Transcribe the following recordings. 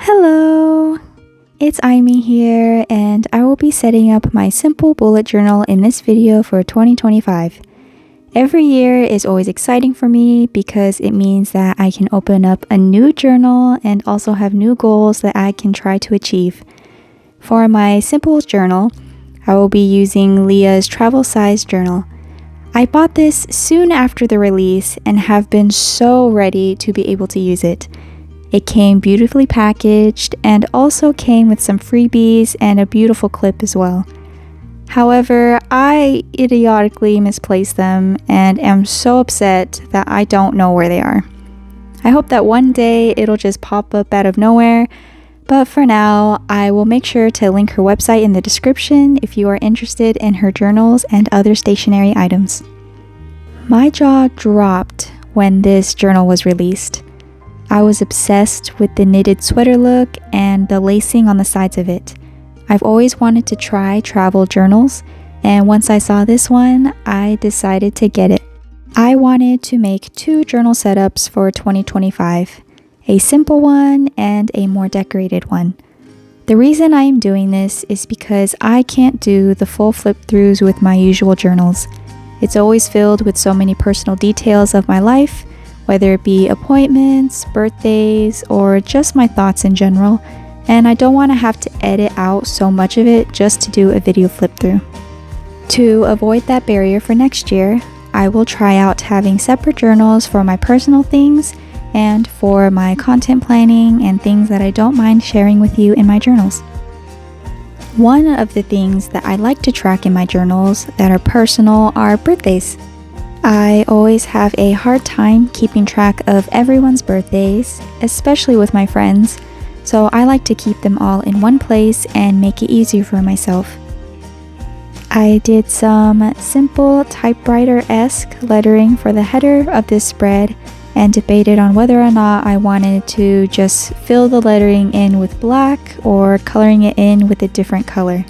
Hello! It's Aimee here, and I will be setting up my simple bullet journal in this video for 2025. Every year is always exciting for me because it means that I can open up a new journal and also have new goals that I can try to achieve. For my simple journal, I will be using Leah's travel size journal. I bought this soon after the release and have been so ready to be able to use it. It came beautifully packaged and also came with some freebies and a beautiful clip as well. However, I idiotically misplaced them and am so upset that I don't know where they are. I hope that one day it'll just pop up out of nowhere, but for now, I will make sure to link her website in the description if you are interested in her journals and other stationery items. My jaw dropped when this journal was released. I was obsessed with the knitted sweater look and the lacing on the sides of it. I've always wanted to try travel journals, and once I saw this one, I decided to get it. I wanted to make two journal setups for 2025, a simple one and a more decorated one. The reason I am doing this is because I can't do the full flip-throughs with my usual journals. It's always filled with so many personal details of my life, whether it be appointments, birthdays, or just my thoughts in general, and I don't want to have to edit out so much of it just to do a video flip through. To avoid that barrier for next year, I will try out having separate journals for my personal things and for my content planning and things that I don't mind sharing with you in my journals. One of the things that I like to track in my journals that are personal are birthdays. I always have a hard time keeping track of everyone's birthdays, especially with my friends, so I like to keep them all in one place and make it easier for myself. I did some simple typewriter-esque lettering for the header of this spread and debated on whether or not I wanted to just fill the lettering in with black or coloring it in with a different color.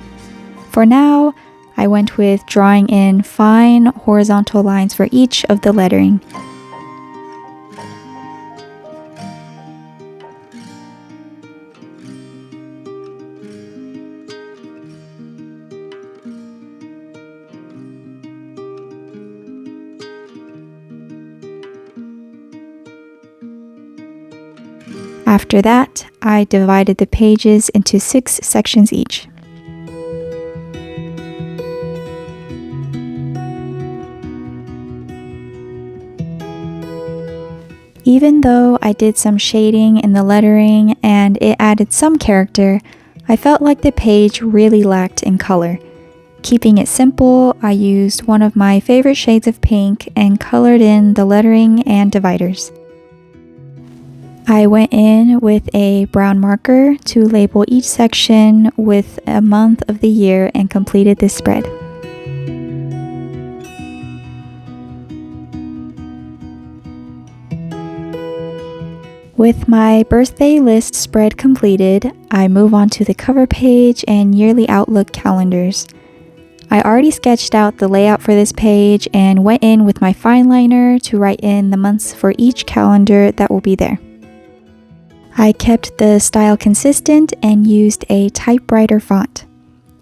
For now, I went with drawing in fine horizontal lines for each of the lettering. After that, I divided the pages into 6 sections each. Even though I did some shading in the lettering and it added some character, I felt like the page really lacked in color. Keeping it simple, I used one of my favorite shades of pink and colored in the lettering and dividers. I went in with a brown marker to label each section with a month of the year and completed this spread. With my birthday list spread completed, I move on to the cover page and yearly outlook calendars. I already sketched out the layout for this page and went in with my fineliner to write in the months for each calendar that will be there. I kept the style consistent and used a typewriter font.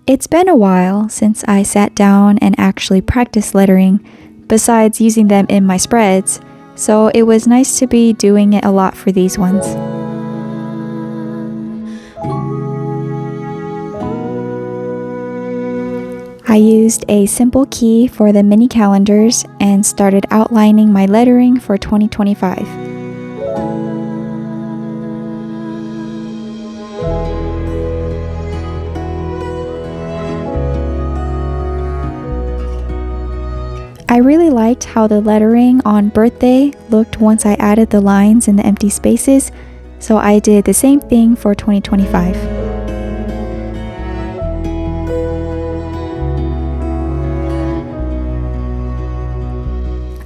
It's been a while since I sat down and actually practiced lettering, besides using them in my spreads, so it was nice to be doing it a lot for these ones. I used a simple key for the mini calendars and started outlining my lettering for 2025. I really liked how the lettering on birthday looked once I added the lines in the empty spaces, so I did the same thing for 2025.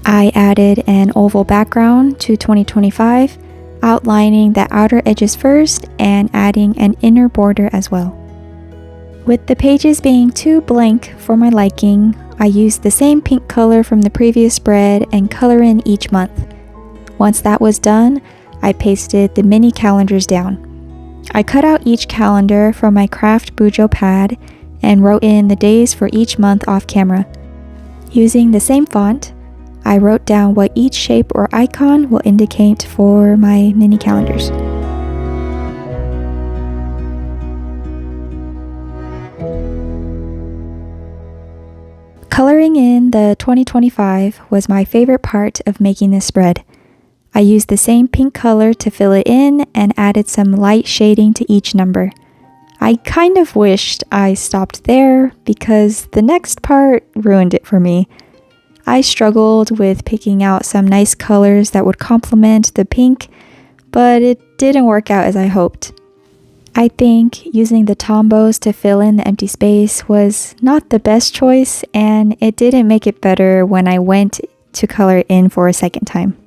I added an oval background to 2025, outlining the outer edges first and adding an inner border as well. With the pages being too blank for my liking, I used the same pink color from the previous spread and color in each month. Once that was done, I pasted the mini calendars down. I cut out each calendar from my craft Bujo pad and wrote in the days for each month off camera. Using the same font, I wrote down what each shape or icon will indicate for my mini calendars. Coloring in the 2025 was my favorite part of making this spread. I used the same pink color to fill it in and added some light shading to each number. I kind of wished I stopped there because the next part ruined it for me. I struggled with picking out some nice colors that would complement the pink, but it didn't work out as I hoped. I think using the Tombows to fill in the empty space was not the best choice, and it didn't make it better when I went to color in for a second time.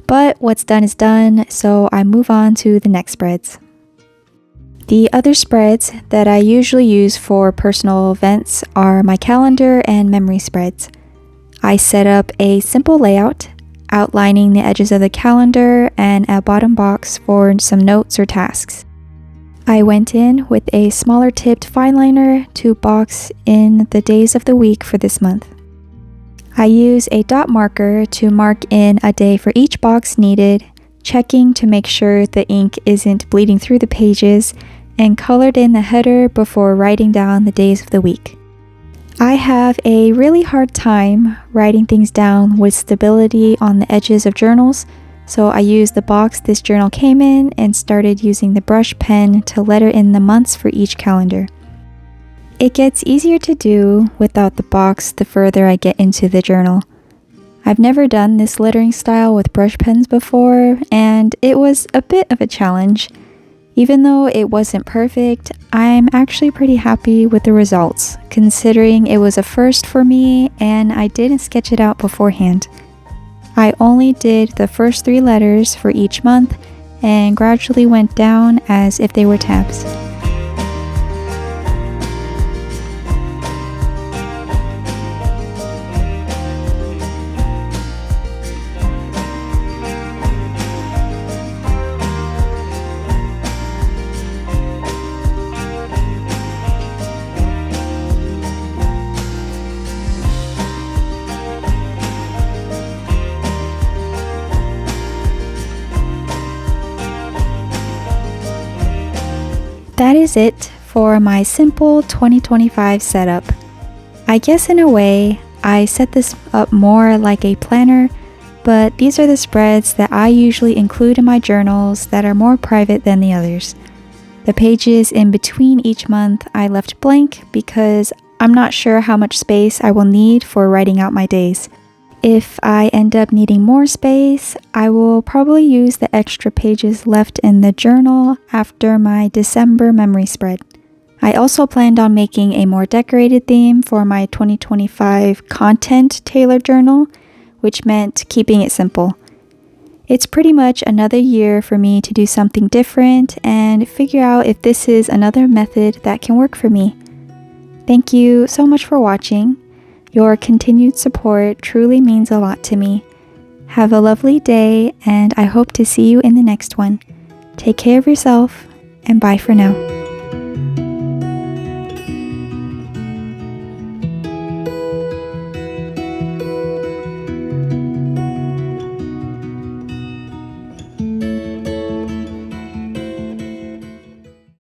But what's done is done, so I move on to the next spreads. The other spreads that I usually use for personal events are my calendar and memory spreads. I set up a simple layout, outlining the edges of the calendar and a bottom box for some notes or tasks. I went in with a smaller tipped fineliner to box in the days of the week for this month. I use a dot marker to mark in a day for each box needed, checking to make sure the ink isn't bleeding through the pages, and colored in the header before writing down the days of the week. I have a really hard time writing things down with stability on the edges of journals, so I used the box this journal came in and started using the brush pen to letter in the months for each calendar. It gets easier to do without the box the further I get into the journal. I've never done this lettering style with brush pens before, and it was a bit of a challenge. Even though it wasn't perfect, I'm actually pretty happy with the results, considering it was a first for me and I didn't sketch it out beforehand. I only did the first 3 letters for each month and gradually went down as if they were tabs. That is it for my simple 2025 setup. I guess in a way, I set this up more like a planner, but these are the spreads that I usually include in my journals that are more private than the others. The pages in between each month I left blank because I'm not sure how much space I will need for writing out my days. If I end up needing more space, I will probably use the extra pages left in the journal after my December memory spread. I also planned on making a more decorated theme for my 2025 content tailored journal, which meant keeping it simple. It's pretty much another year for me to do something different and figure out if this is another method that can work for me. Thank you so much for watching. Your continued support truly means a lot to me. Have a lovely day, and I hope to see you in the next one. Take care of yourself, and bye for now.